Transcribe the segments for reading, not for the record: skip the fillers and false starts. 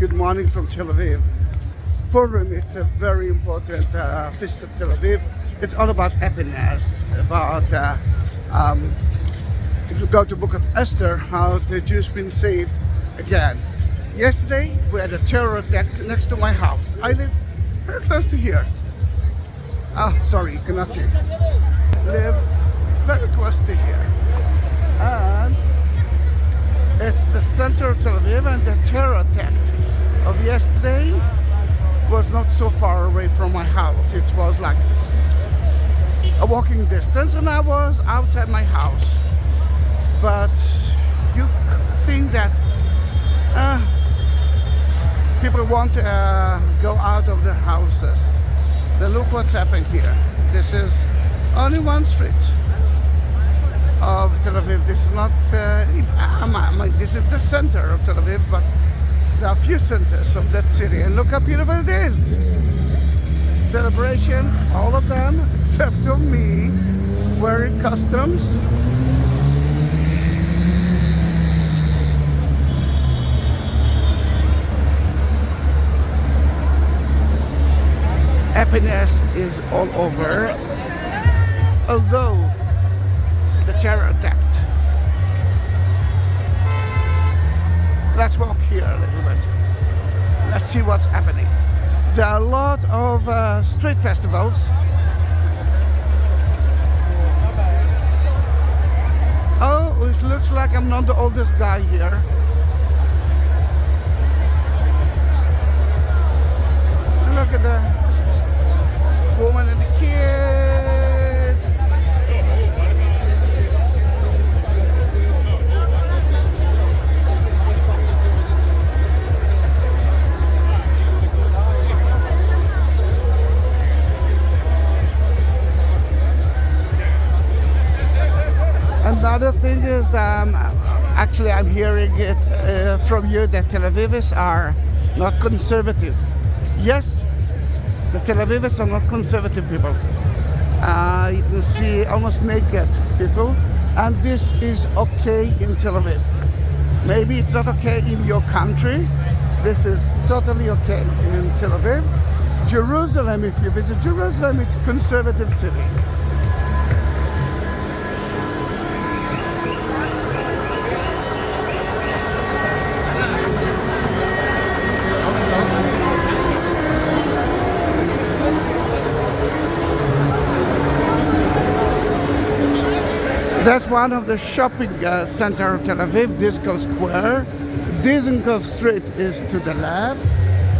good morning from Tel Aviv. Purim, it's a very important feast of Tel Aviv. It's all about happiness, about if you go to Book of Esther, how the Jews been saved again. Yesterday, we had a terror attack next to my house. I live very close to here. Sorry, you cannot see it. Live very close to here. And it's the center of Tel Aviv, and the terror attack of yesterday was not so far away from my house. It was like a walking distance, and I was outside my house. But you think that people want to go out of their houses. Then look what's happened here. This is only one street of Tel Aviv. This is not, this is the center of Tel Aviv, but there are a few centers of that city. And look how beautiful it is. Celebration, all of them, except of me, wearing costumes. Happiness is all over, although the terror attacked. Let's walk here a little bit. Let's see what's happening. There are a lot of street festivals. Oh, it looks like I'm not the oldest guy here. Look at the woman and the kid. Another thing is actually I'm hearing it from you that Tel Avivis are not conservative. Yes, the Tel Avivis are not conservative people. You can see almost naked people, and this is okay in Tel Aviv. Maybe it's not okay in your country. This is totally okay in Tel Aviv. Jerusalem, if you visit Jerusalem, it's a conservative city. That's one of the shopping center of Tel Aviv, Disco Square. Dizengoff Street is to the left,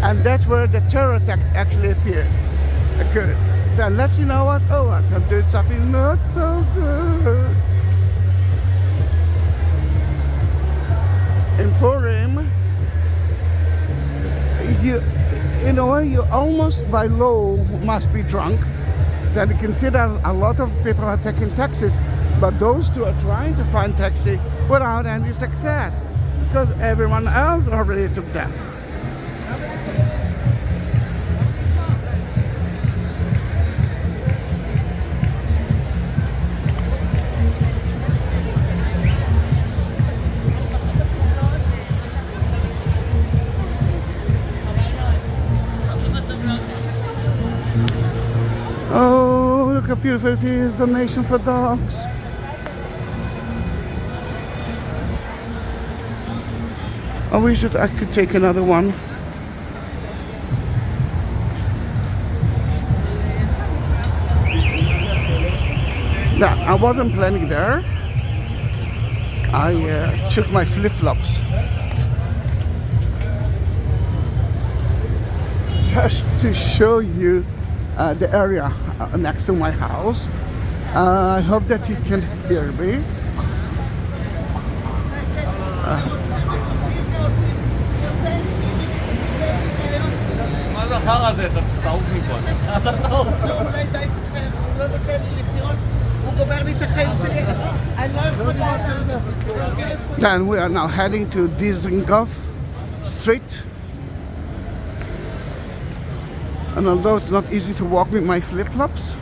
and that's where the terror attack actually occurred. Then let's you know what? Oh, I can do something not so good. In Purim, in a way, you almost by law must be drunk. Then you can see that a lot of people are taking taxis. But those two are trying to find taxi without any success because everyone else already took them. Oh, look how beautiful it is, donation for dogs. Oh, we should actually take another one. Yeah, I wasn't planning there. I took my flip-flops. Just to show you the area next to my house. I hope that you can hear me. Then we are now heading to Dizengoff Street. And although it's not easy to walk with my flip-flops,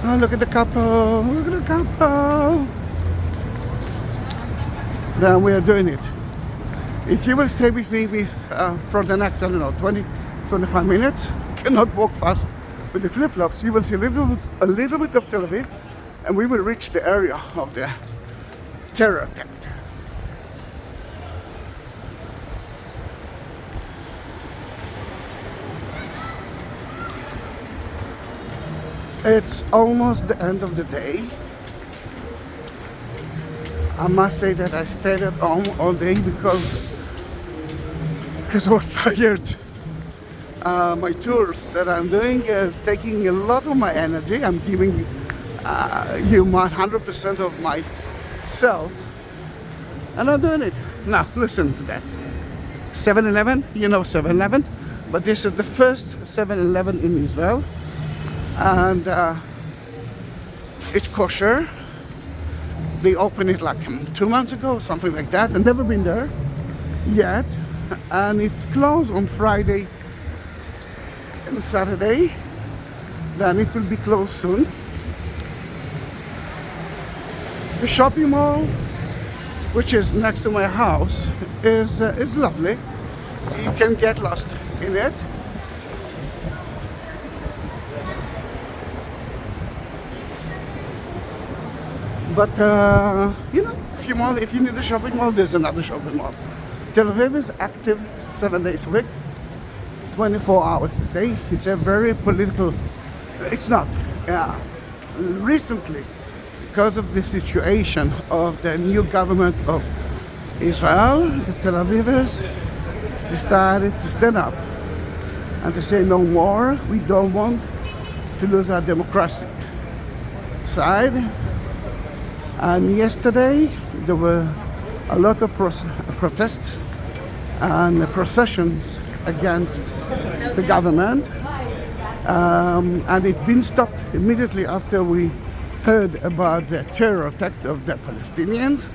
oh, look at the couple, look at the couple. Then we are doing it. If you will stay with me for the next, I don't know, 20, 25 minutes, cannot walk fast with the flip-flops, you will see a little bit of Tel Aviv, and we will reach the area of the terror attack. It's almost the end of the day. I must say that I stayed at home all day because I was tired. My tours that I'm doing is taking a lot of my energy. I'm giving you 100% of myself, and I'm doing it. Now listen to that. 7-Eleven, you know 7-Eleven, but this is the first 7-Eleven in Israel, and it's kosher. They opened it like 2 months ago, something like that. I've never been there yet, and it's closed on Friday and Saturday. Then it will be closed soon. The shopping mall, which is next to my house, is lovely. You can get lost in it. But you know, if you need a shopping mall, there's another shopping mall. Tel Aviv is active 7 days a week, 24 hours a day. It's a very political. It's not. Recently, because of the situation of the new government of Israel, the Tel Avivers decided to stand up and to say no more. We don't want to lose our democracy side. And yesterday there were a lot of protests and processions against the government, and it's been stopped immediately after we heard about the terror attack of the Palestinians.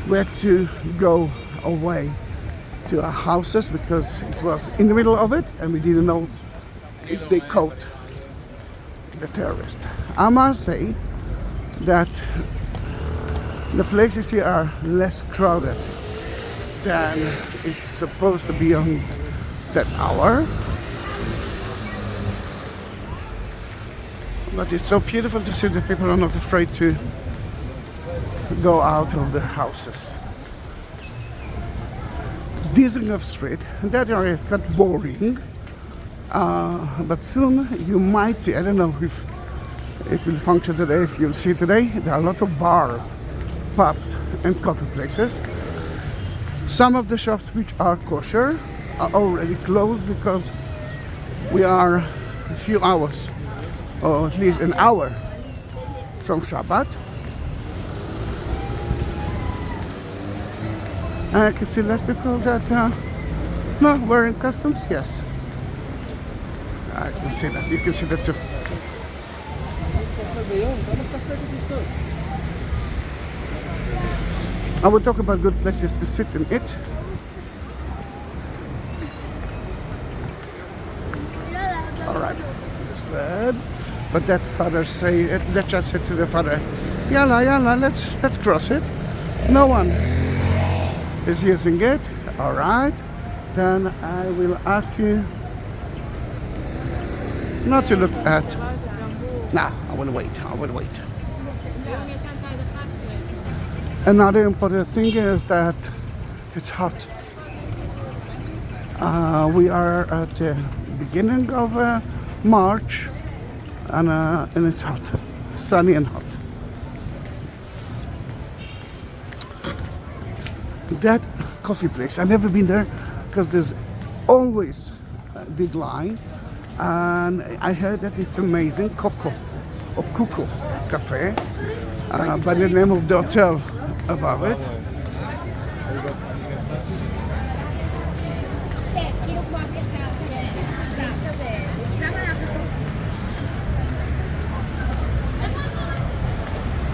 We had to go away to our houses because it was in the middle of it and we didn't know if they caught the terrorist. I must say that the places here are less crowded than it's supposed to be on that hour. But it's so beautiful to see that people are not afraid to go out of their houses. Dizengoff Street, that area is kind of boring. But soon you might see, I don't know if it will function today, if you'll see today, there are a lot of bars, pubs and coffee places. Some of the shops which are kosher are already closed because we are a few hours, or at least an hour from Shabbat. And I can see less people that not wearing customs, yes. I can see that. You can see that too. I will talk about good places to sit and eat. All right, it's red. But that father that child said to the father, "Yalla, yalla, let's cross it." No one is using it. All right, then I will ask you not to look at. Nah, I will wait. Another important thing is that it's hot. We are at the beginning of March, and it's hot, sunny and hot. That coffee place, I've never been there because there's always a big line. And I heard that it's amazing, Coco or Cuckoo Cafe, by the name of the hotel above it.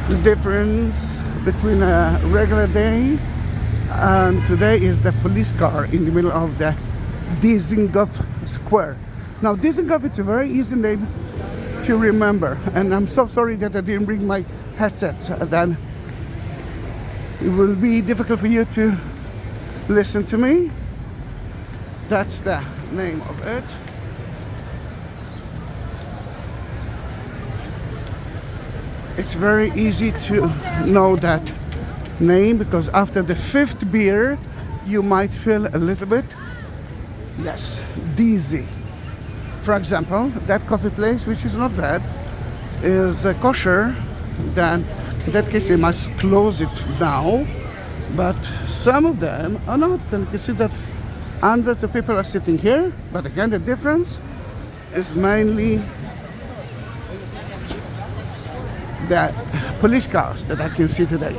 The difference between a regular day and today is the police car in the middle of the Dizengoff Square. Now Dizengoff, it's a very easy name to remember, and I'm so sorry that I didn't bring my headsets. Then it will be difficult for you to listen to me. That's the name of it. It's very easy to know that name because after the 5th beer you might feel a little bit, yes, dizzy. For example, that coffee place, which is not bad, is kosher. Then in that case they must close it now, but some of them are not. And you can see that hundreds of people are sitting here, but again the difference is mainly the police cars that I can see today.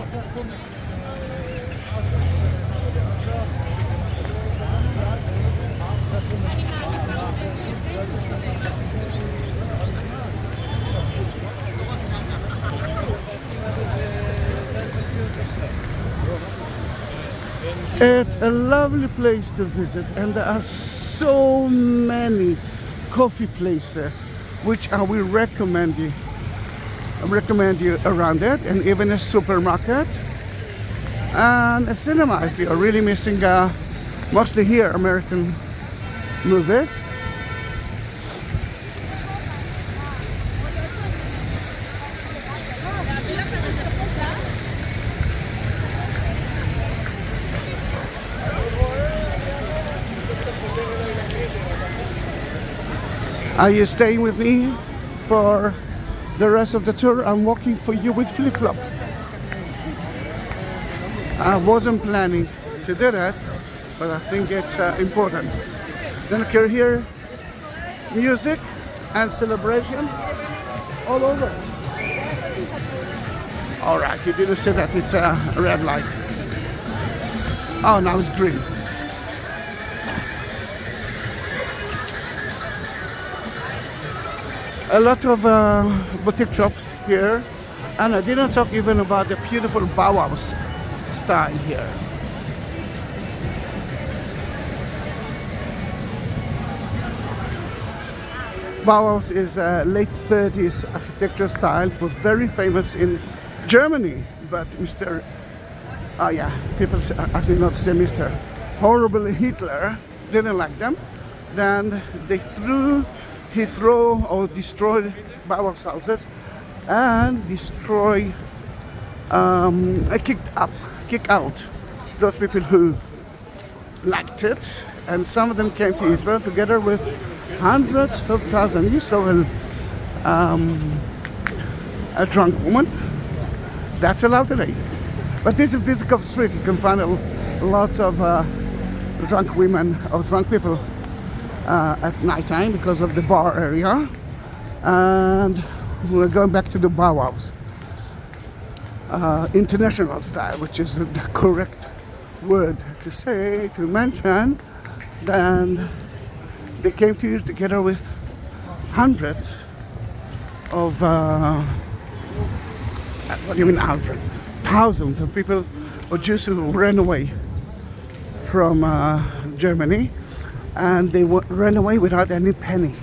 It's a lovely place to visit, and there are so many coffee places which I will recommend you around it, and even a supermarket and a cinema if you are really missing mostly here American movies. Are you staying with me for the rest of the tour? I'm walking for you with flip-flops. I wasn't planning to do that, but I think it's important. Then you can hear music and celebration all over. All right, you didn't see that it's a red light. Oh, now it's green. A lot of boutique shops here, and I didn't talk even about the beautiful Bauhaus style here. Bauhaus is a late 30s architecture style. It was very famous in Germany, but people actually not say Mr. Horrible Hitler didn't like them. Then he threw or destroyed Bauhaus houses and kicked out those people who liked it, and some of them came to Israel together with hundreds of thousands. You saw a drunk woman. That's allowed today. But this is Dizengoff Street. You can find lots of drunk women or drunk people at nighttime because of the bar area. And we're going back to the Bauhaus international style, which is the correct word to mention. Then they came together with hundreds of what do you mean hundred? Thousands of people or Jews who ran away from Germany, and they ran away without a penny.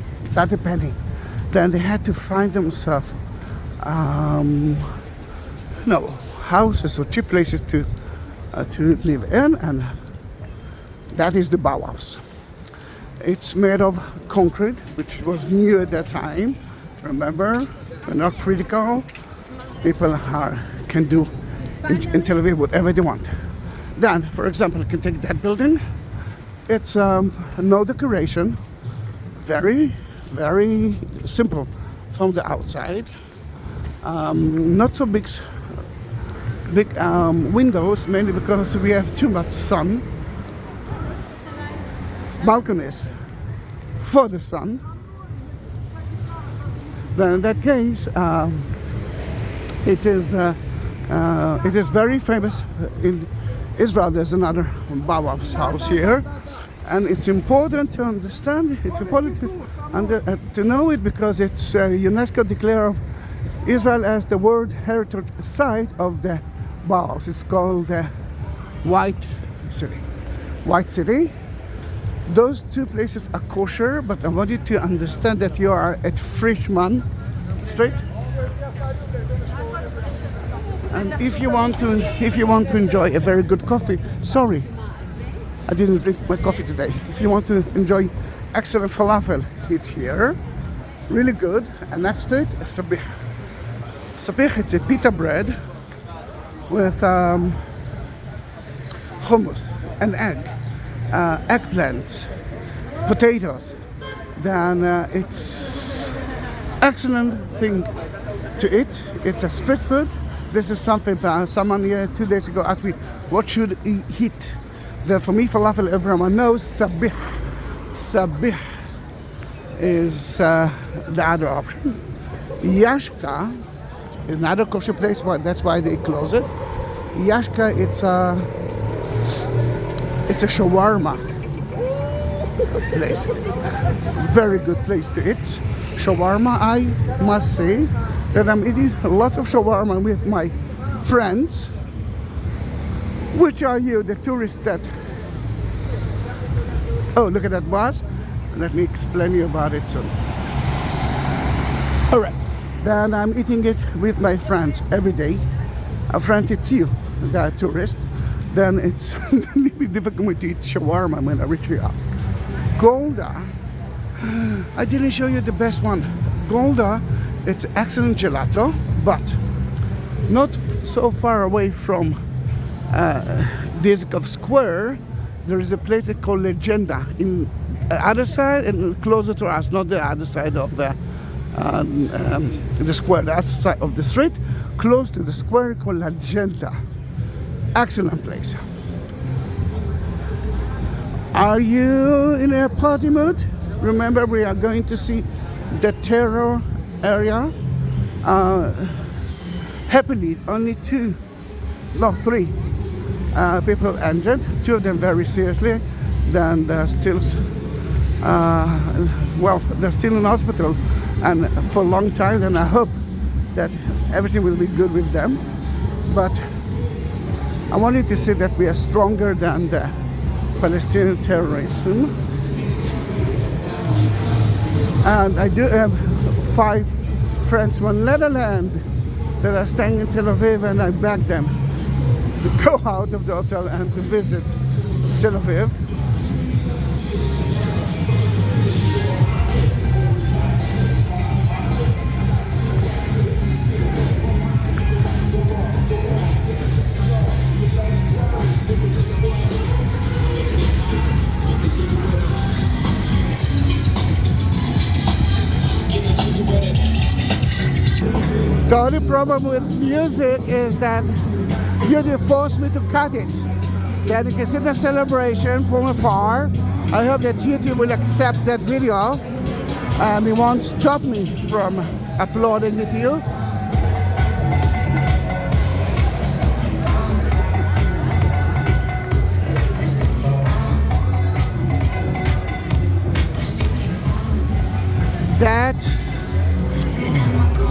Then they had to find themselves houses or cheap places to live in, and that is the Bauhaus. It's made of concrete, which was new at that time. Remember, we're not critical. People can do in Tel Aviv whatever they want. Then, for example, you can take that building. It's no decoration, very, very simple from the outside. Not so big windows, mainly because we have too much sun. Balconies for the sun. Then in that case, it is very famous in Israel. There's another Bauhaus house here, and it's important to understand. It's important to know it because it's UNESCO declared Israel as the World Heritage Site of the Bauhaus. It's called the White City. Those two places are kosher, but I want you to understand that you are at Frischman Street. And if you want to enjoy a very good coffee, sorry, I didn't drink my coffee today. If you want to enjoy excellent falafel, it's here, really good. And next to it, a sabich. Sabich, it's a pita bread with hummus, an egg, eggplants, potatoes. Then it's excellent thing to eat. It's a street food. This is something someone here 2 days ago asked me, what should he eat? Then for me, falafel, everyone knows sabich. Sabich is the other option. Yashka, another kosher place, that's why they close it. Yashka, it's a shawarma place. Very good place to eat. Shawarma, I must say that I'm eating lots of shawarma with my friends. Which are you, the tourists that... Oh, look at that bus. Let me explain you about it soon. All right. Then I'm eating it with my friends every day. Friends, it's you, the tourist. Then it's a little bit difficult to eat shawarma when I reach your house. Golda, I didn't show you the best one. Golda, it's excellent gelato, but not so far away from Dizengoff Square. There is a place called Legenda in the other side and closer to us, not the other side of the square, the other side of the street, close to the square called Legenda. Excellent place. Are you in a party mood? Remember, we are going to see the terror area. Happily, only three people injured, 2 of them very seriously. Then they're still, they're still in hospital and for a long time, and I hope that everything will be good with them. But I wanted to say that we are stronger than the Palestinian terrorism. And I do have 5 friends from Netherlands that are staying in Tel Aviv, and I beg them to go out of the hotel and to visit Tel Aviv. The only problem with music is that you force me to cut it. Then you can see the celebration from afar. I hope that YouTube will accept that video and it won't stop me from uploading it to you.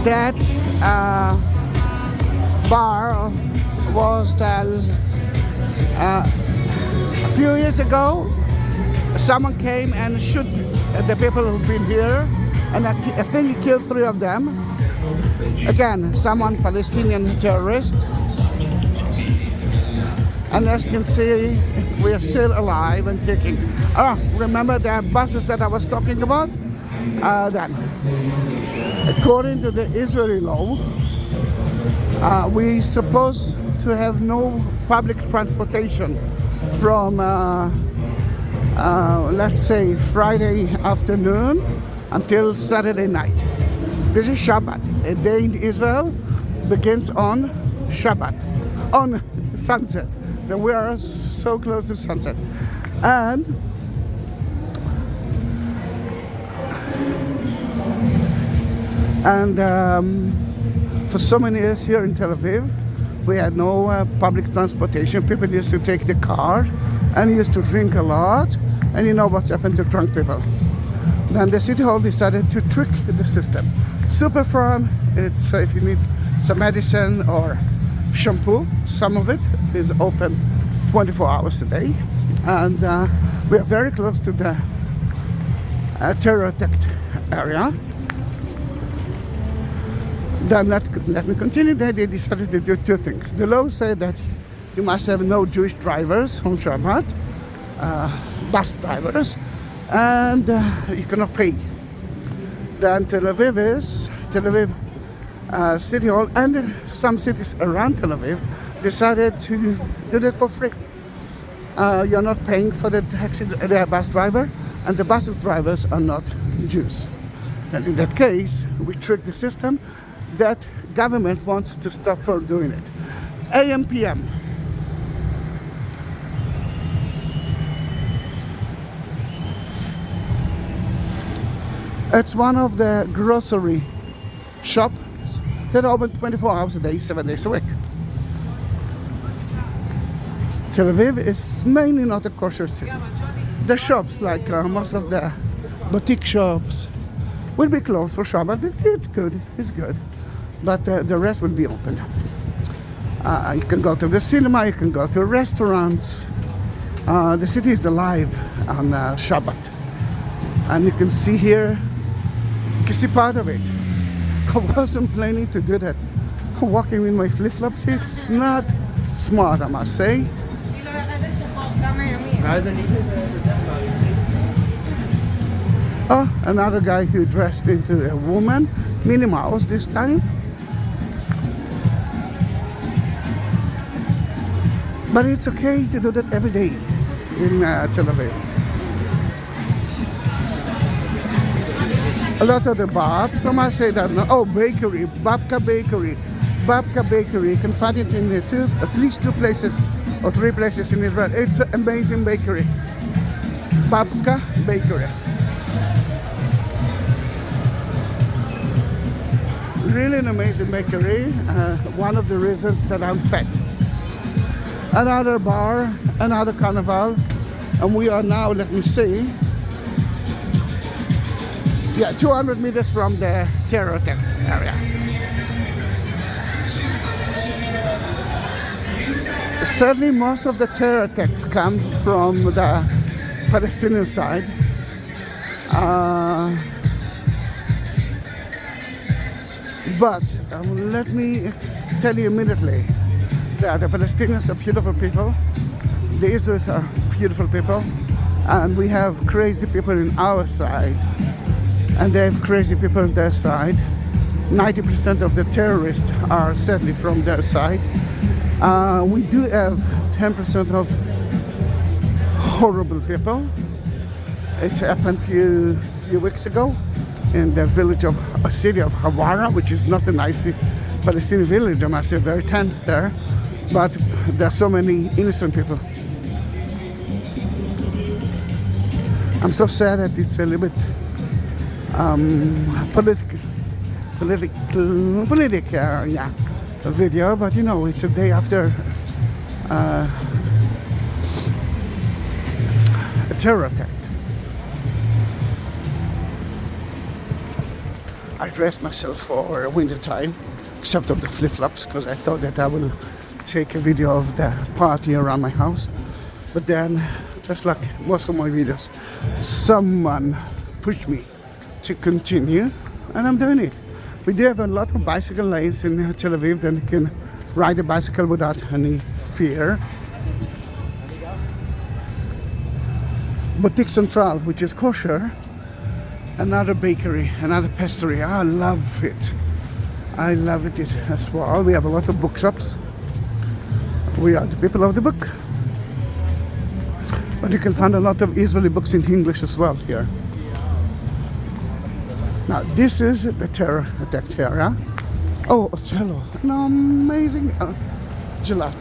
That bar was a few years ago. Someone came and shot the people who've been here, and I think he killed 3 of them. Again, someone Palestinian terrorist. And as you can see, we are still alive and kicking. Remember the buses that I was talking about? Then, according to the Israeli law, we supposed to have no public transportation from, let's say, Friday afternoon until Saturday night. This is Shabbat. A day in Israel begins on Shabbat, on sunset. Then we are so close to sunset. And for so many years here in Tel Aviv, we had no public transportation. People used to take the car and used to drink a lot. And you know what's happened to drunk people. Then the city hall decided to trick the system. Super Farm, it's if you need some medicine or shampoo, some of it is open 24 hours a day. And we are very close to the terror attacked area. Then let me continue. Then they decided to do two things. The law said that you must have no Jewish drivers on Shabbat, bus drivers, and you cannot pay. Then Tel Aviv City Hall and some cities around Tel Aviv decided to do that for free. You're not paying for the taxi, the bus driver, and the bus drivers are not Jews. And in that case, we trick the system that government wants to stop from doing it. AM, PM. It's one of the grocery shops that open 24 hours a day, 7 days a week. Tel Aviv is mainly not a kosher city. The shops, like most of the boutique shops, will be closed for Shabbat, but it's good. But the rest will be open. You can go to the cinema, you can go to restaurants. The city is alive on Shabbat. And you can see here, you can see part of it. I wasn't planning to do that. Walking with my flip-flops, it's not smart, I must say. Oh, another guy who dressed into a woman, Minnie Mouse this time. But it's okay to do that every day in Tel Aviv. A lot of the babs, some might say that, no, oh, bakery, Babka Bakery. Babka Bakery, you can find it in at least 2 places or 3 places in Israel. It's an amazing bakery. Babka Bakery. Really an amazing bakery. One of the reasons that I'm fat. Another bar, another carnival, and we are now, let me see, 200 meters from the terror attack area. Sadly, most of the terror attacks come from the Palestinian side. But let me tell you immediately that the Palestinians are beautiful people, the Israelis are beautiful people, and we have crazy people in our side, and they have crazy people on their side. 90% of the terrorists are sadly from their side. We do have 10% of horrible people. It happened a few weeks ago in the village of a city of Hawara, which is not a nice Palestinian village. I must say, very tense there, but there are so many innocent people. I'm so sad that it's a little bit political video, but you know, it's a day after a terror attack. I dressed myself for winter time, except of the flip-flops, because I thought that I will take a video of the party around my house. But then, just like most of my videos, someone pushed me to continue, and I'm doing it. We do have a lot of bicycle lanes in Tel Aviv, then you can ride a bicycle without any fear. Boutique Central, which is kosher, another bakery, another pastry. I love it. I love it as well. We have a lot of bookshops. We are the people of the book. But you can find a lot of Israeli books in English as well here. Now, this is the terror attack area. Oh, Ocello, an amazing gelato.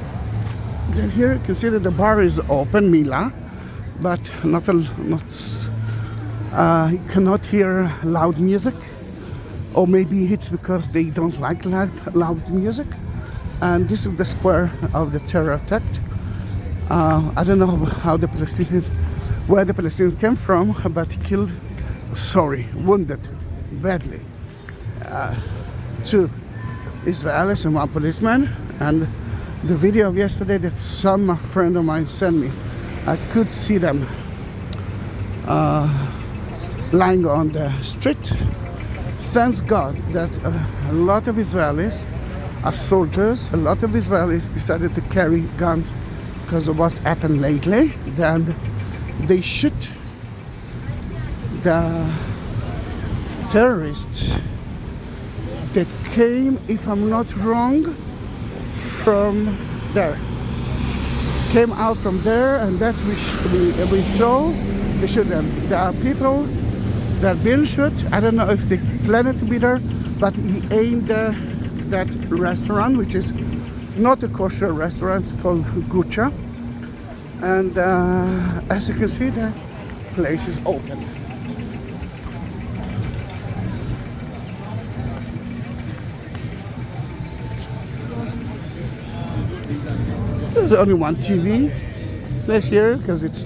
Then here you can see that the bar is open, Mila, but you cannot hear loud music. Or maybe it's because they don't like loud music. And this is the square of the terror attack. I don't know where the Palestinians came from, but wounded badly 2 Israelis and 1 policeman. And the video of yesterday that some friend of mine sent me, I could see them lying on the street, Thanks God that a lot of Israelis are soldiers. A lot of Israelis decided to carry guns because of what's happened lately. Then they shoot the terrorists that came, if I'm not wrong, from there. Came out from there, and that's we saw they shoot them. There are people that been shot. I don't know if they planned to be there, but he aimed that restaurant, which is not a kosher restaurant. It's called Gotcha, and as you can see, the place is open. There's only one TV this year because it's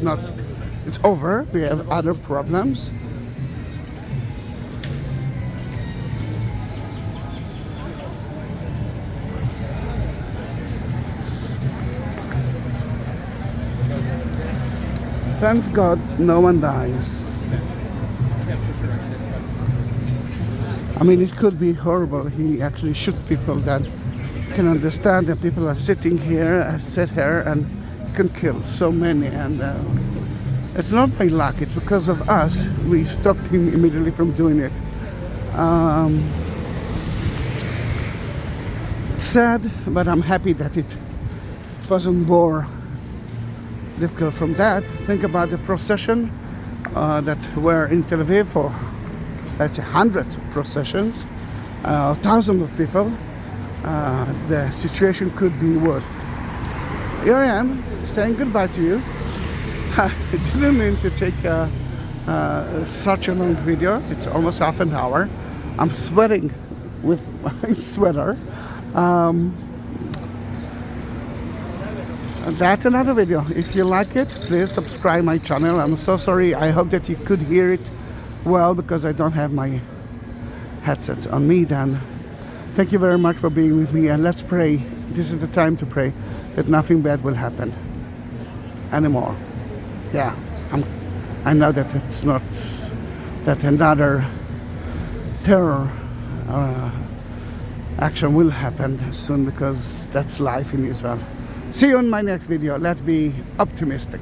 over. We have other problems. Thanks God, no one dies. I mean, it could be horrible. He actually shoot people that can understand that people are sitting here, sit here, and can kill so many. And it's not by luck. It's because of us. We stopped him immediately from doing it. It's sad, but I'm happy that it wasn't more difficult from that. Think about the procession that were in Tel Aviv for, let's say, hundreds of processions, thousands of people. The situation could be worse. Here I am saying goodbye to you. I didn't mean to take such a long video. It's almost half an hour. I'm sweating with my sweater. That's another video. If you like it, please subscribe my channel. I'm so sorry. I hope that you could hear it well because I don't have my headsets on me. Then thank you very much for being with me, and let's pray. This is the time to pray that nothing bad will happen anymore. Yeah, I know that it's not that another terror action will happen soon because that's life in Israel. See you in my next video. Let's be optimistic.